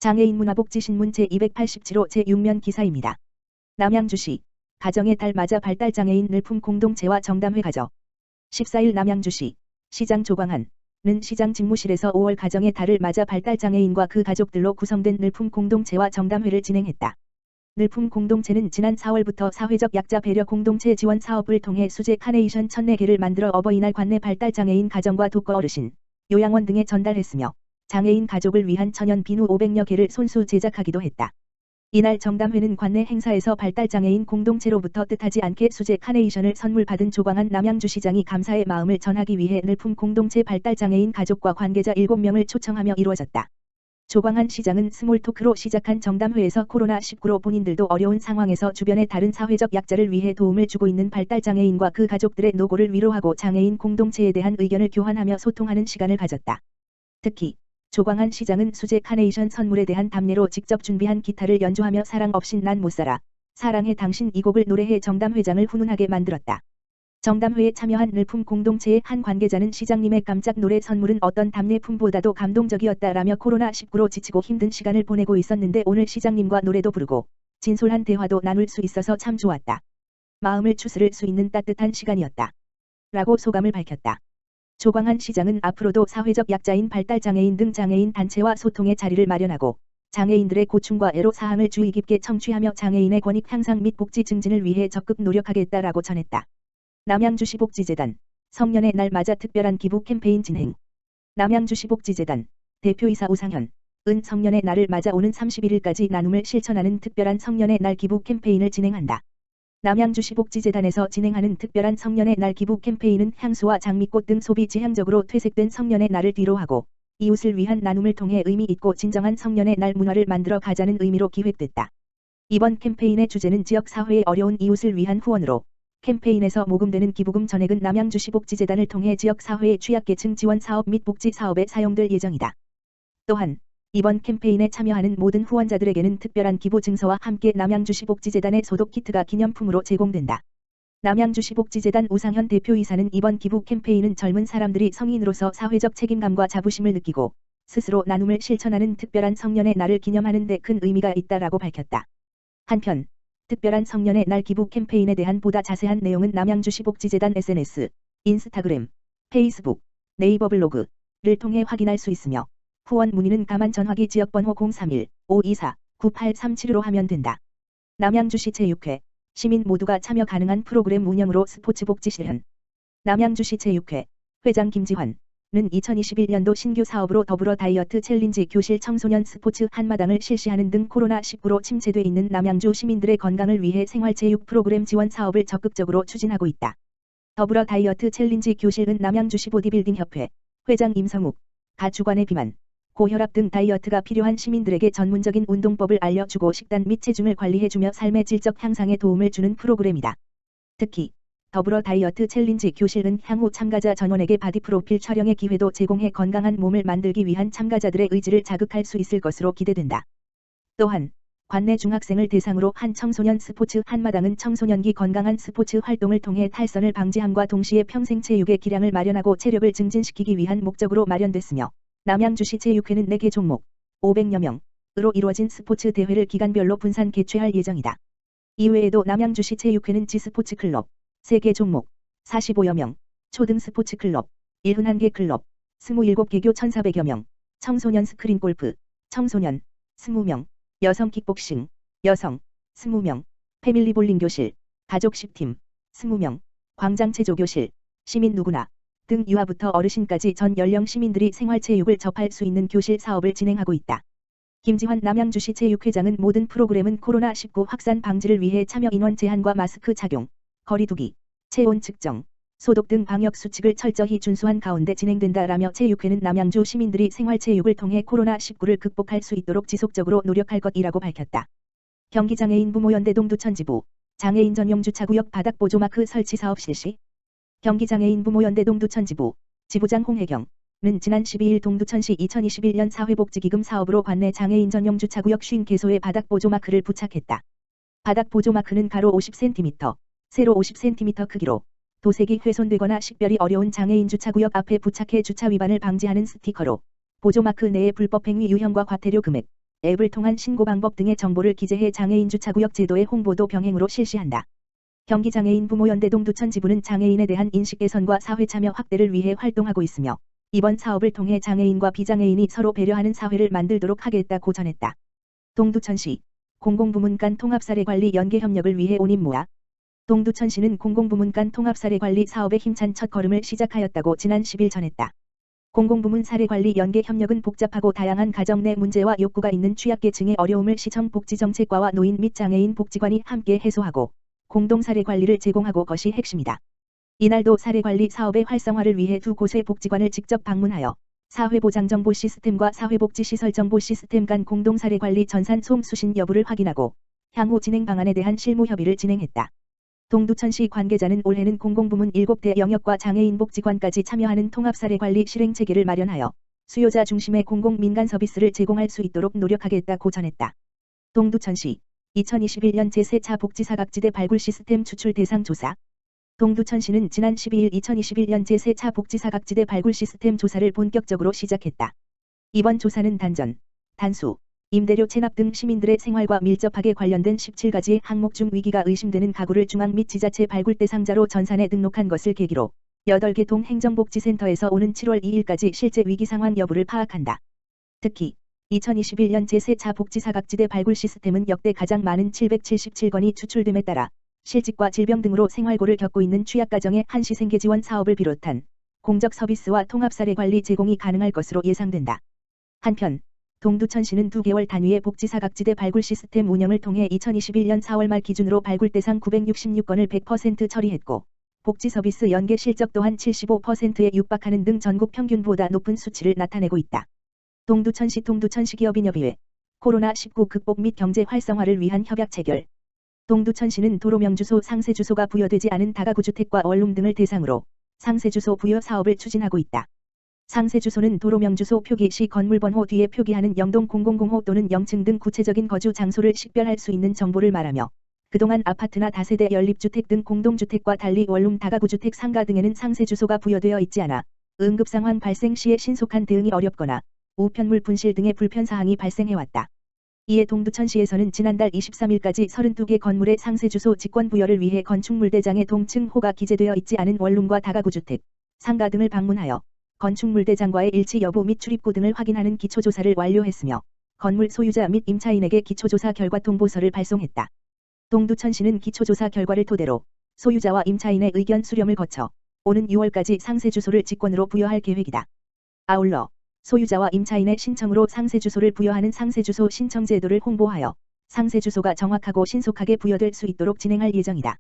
장애인 문화복지신문 제287호 제6면 기사입니다. 남양주시 가정의 달 맞아 발달장애인 늘품 공동체와 정담회 가져 14일 남양주시 시장 조광한은 시장 집무실에서 5월 가정의 달을 맞아 발달장애인과 그 가족들로 구성된 늘품 공동체와 정담회를 진행했다. 늘품 공동체는 지난 4월부터 사회적 약자 배려 공동체 지원 사업을 통해 수제 카네이션 1,004개를 만들어 어버이날 관내 발달장애인 가정과 독거 어르신, 요양원 등에 전달했으며 장애인 가족을 위한 천연 비누 500여 개를 손수 제작하기도 했다. 이날 정담회는 관내 행사에서 발달장애인 공동체로부터 뜻하지 않게 수제 카네이션을 선물 받은 조광한 남양주시장이 감사의 마음을 전하기 위해 늘품 공동체 발달장애인 가족과 관계자 7명을 초청하며 이루어졌다. 조광한 시장은 스몰토크로 시작한 정담회에서 코로나19로 본인들도 어려운 상황에서 주변의 다른 사회적 약자를 위해 도움을 주고 있는 발달장애인과 그 가족들의 노고를 위로하고 장애인 공동체에 대한 의견을 교환하며 소통하는 시간을 가졌다. 특히 조광한 시장은 수제 카네이션 선물에 대한 답례로 직접 준비한 기타를 연주하며 사랑 없인 난 못살아, 사랑해 당신 이 곡을 노래해 정담회장을 훈훈하게 만들었다. 정담회에 참여한 늘품 공동체의 한 관계자는 시장님의 깜짝 노래 선물은 어떤 답례품보다도 감동적이었다라며 코로나19로 지치고 힘든 시간을 보내고 있었는데 오늘 시장님과 노래도 부르고 진솔한 대화도 나눌 수 있어서 참 좋았다. 마음을 추스를 수 있는 따뜻한 시간이었다. 라고 소감을 밝혔다. 조광한 시장은 앞으로도 사회적 약자인 발달장애인 등 장애인 단체와 소통의 자리를 마련하고 장애인들의 고충과 애로사항을 주의 깊게 청취하며 장애인의 권익 향상 및 복지 증진을 위해 적극 노력하겠다라고 전했다. 남양주시 복지재단 성년의 날 맞아 특별한 기부 캠페인 진행. 남양주시 복지재단 대표이사 오상현 은 성년의 날을 맞아 오는 31일까지 나눔을 실천하는 특별한 성년의 날 기부 캠페인을 진행한다. 남양주시 복지재단에서 진행하는 특별한 성년의 날 기부 캠페인은 향수와 장미꽃 등 소비 지향적으로 퇴색된 성년의 날을 뒤로하고 이웃을 위한 나눔을 통해 의미 있고 진정한 성년의 날 문화를 만들어 가자는 의미로 기획됐다. 이번 캠페인의 주제는 지역사회의 어려운 이웃을 위한 후원으로 캠페인에서 모금되는 기부금 전액은 남양주시 복지재단을 통해 지역사회의 취약계층 지원 사업 및 복지 사업에 사용될 예정이다. 또한 이번 캠페인에 참여하는 모든 후원자들에게는 특별한 기부 증서와 함께 남양주시 복지재단의 소독 키트가 기념품으로 제공된다. 남양주시 복지재단 오상현 대표이사는 이번 기부 캠페인은 젊은 사람들이 성인으로서 사회적 책임감과 자부심을 느끼고 스스로 나눔을 실천하는 특별한 성년의 날을 기념하는 데 큰 의미가 있다라고 밝혔다. 한편 특별한 성년의 날 기부 캠페인에 대한 보다 자세한 내용은 남양주시 복지재단 SNS, 인스타그램, 페이스북, 네이버 블로그를 통해 확인할 수 있으며 후원 문의는 가만 전화기 지역번호 031-524-9837로 하면 된다. 남양주시 제6회 시민 모두가 참여 가능한 프로그램 운영으로 스포츠 복지 실현. 남양주시 제6회 회장 김지환은 2021년도 신규 사업으로 더불어 다이어트 챌린지 교실 청소년 스포츠 한마당을 실시하는 등 코로나19로 침체돼 있는 남양주 시민들의 건강을 위해 생활체육 프로그램 지원 사업을 적극적으로 추진하고 있다. 더불어 다이어트 챌린지 교실은 남양주시 보디빌딩 협회 회장 임성욱 가 주관의 비만, 고혈압 등 다이어트가 필요한 시민들에게 전문적인 운동법을 알려주고 식단 및 체중을 관리해주며 삶의 질적 향상에 도움을 주는 프로그램이다. 특히 더불어 다이어트 챌린지 교실은 향후 참가자 전원에게 바디 프로필 촬영의 기회도 제공해 건강한 몸을 만들기 위한 참가자들의 의지를 자극할 수 있을 것으로 기대된다. 또한 관내 중학생을 대상으로 한 청소년 스포츠 한마당은 청소년기 건강한 스포츠 활동을 통해 탈선을 방지함과 동시에 평생 체육의 기량을 마련하고 체력을 증진시키기 위한 목적으로 마련됐으며 남양주시 제6회는 4개 종목 500여 명으로 이루어진 스포츠 대회를 기간별로 분산 개최할 예정이다. 이외에도 남양주시 제6회는 지스포츠 클럽 3개 종목 45여 명, 초등 스포츠 클럽 71개 클럽 27개교 1,400여 명, 청소년 스크린 골프, 청소년 20명, 여성 킥복싱, 여성 20명, 패밀리 볼링 교실, 가족 10팀 20명, 광장 체조 교실, 시민 누구나 등 유아부터 어르신까지 전 연령 시민들이 생활체육을 접할 수 있는 교실 사업을 진행하고 있다. 김지환 남양주시 제6회장은 모든 프로그램은 코로나19 확산 방지를 위해 참여 인원 제한과 마스크 착용, 거리 두기, 체온 측정, 소독 등 방역 수칙을 철저히 준수한 가운데 진행된다라며 제6회는 남양주 시민들이 생활체육을 통해 코로나19를 극복할 수 있도록 지속적으로 노력할 것이라고 밝혔다. 경기장애인 부모연대 동두천지부 장애인 전용 주차구역 바닥보조마크 설치 사업 실시. 경기장애인 부모연대 동두천지부 지부장 홍혜경은 지난 12일 동두천시 2021년 사회복지기금 사업으로 관내 장애인 전용 주차구역 50개소에 바닥보조마크를 부착했다. 바닥보조마크는 가로 50cm, 세로 50cm 크기로 도색이 훼손되거나 식별이 어려운 장애인 주차구역 앞에 부착해 주차 위반을 방지하는 스티커로 보조마크 내에 불법행위 유형과 과태료 금액, 앱을 통한 신고 방법 등의 정보를 기재해 장애인 주차구역 제도의 홍보도 병행으로 실시한다. 경기장애인 부모연대 동두천 지부는 장애인에 대한 인식 개선과 사회 참여 확대를 위해 활동하고 있으며 이번 사업을 통해 장애인과 비장애인이 서로 배려하는 사회를 만들도록 하겠다고 전했다. 동두천시 공공부문 간 통합사례관리 연계 협력을 위해 온입 모아. 동두천시는 공공부문 간 통합사례관리 사업의 힘찬 첫걸음을 시작하였다고 지난 10일 전했다. 공공부문 사례관리 연계 협력은 복잡하고 다양한 가정 내 문제와 욕구가 있는 취약계층의 어려움을 시청 복지정책과와 노인 및 장애인 복지관이 함께 해소하고 공동 사례관리를 제공하고 것이 핵심이다. 이날도 사례관리 사업의 활성화를 위해 두 곳의 복지관을 직접 방문하여 사회보장정보 시스템과 사회복지시설정보 시스템 간 공동 사례관리 전산 소음 수신 여부를 확인하고 향후 진행 방안에 대한 실무 협의를 진행했다. 동두천시 관계자는 올해는 공공부문 7대 영역과 장애인 복지관까지 참여하는 통합사례관리 실행체계를 마련하여 수요자 중심의 공공민간 서비스를 제공할 수 있도록 노력하겠다고 전했다. 동두천시 2021년 제4차 복지사각지대 발굴 시스템 추출 대상 조사. 동두천시는 지난 12일 2021년 제4차 복지사각지대 발굴 시스템 조사를 본격적으로 시작했다. 이번 조사는 단전, 단수, 임대료 체납 등 시민들의 생활과 밀접하게 관련된 17가지의 항목 중 위기가 의심되는 가구를 중앙 및 지자체 발굴 대상자로 전산에 등록한 것을 계기로 8개 동행정복지센터에서 오는 7월 2일까지 실제 위기 상황 여부를 파악한다. 특히 2021년 제4차 복지사각지대 발굴 시스템은 역대 가장 많은 777건이 추출됨에 따라 실직과 질병 등으로 생활고를 겪고 있는 취약가정의 한시생계 지원 사업을 비롯한 공적 서비스와 통합사례관리 제공이 가능할 것으로 예상된다. 한편 동두천시는 2개월 단위의 복지사각지대 발굴 시스템 운영을 통해 2021년 4월 말 기준으로 발굴 대상 966건을 100% 처리했고 복지서비스 연계 실적 또한 75%에 육박하는 등 전국 평균보다 높은 수치를 나타내고 있다. 동두천시 동두천시기업인협의회 코로나19 극복 및 경제 활성화를 위한 협약 체결. 동두천시는 도로명주소 상세주소가 부여되지 않은 다가구주택과 원룸 등을 대상으로 상세주소 부여 사업을 추진하고 있다. 상세주소는 도로명주소 표기 시 건물번호 뒤에 표기하는 영동 0005 또는 0층 등 구체적인 거주 장소를 식별할 수 있는 정보를 말하며 그동안 아파트나 다세대 연립주택 등 공동주택과 달리 원룸 다가구주택 상가 등에는 상세주소가 부여되어 있지 않아 응급상황 발생 시에 신속한 대응이 어렵거나 우편물 분실 등의 불편사항이 발생해왔다. 이에 동두천시에서는 지난달 23일까지 32개 건물의 상세주소 직권 부여를 위해 건축물대장에 동층호가 기재되어 있지 않은 원룸과 다가구주택, 상가 등을 방문하여 건축물대장과의 일치 여부 및 출입구 등을 확인하는 기초조사를 완료했으며 건물 소유자 및 임차인에게 기초조사 결과 통보서를 발송했다. 동두천시는 기초조사 결과를 토대로 소유자와 임차인의 의견 수렴을 거쳐 오는 6월까지 상세주소를 직권으로 부여할 계획이다. 아울러 소유자와 임차인의 신청으로 상세주소를 부여하는 상세주소 신청 제도를 홍보하여 상세주소가 정확하고 신속하게 부여될 수 있도록 진행할 예정이다.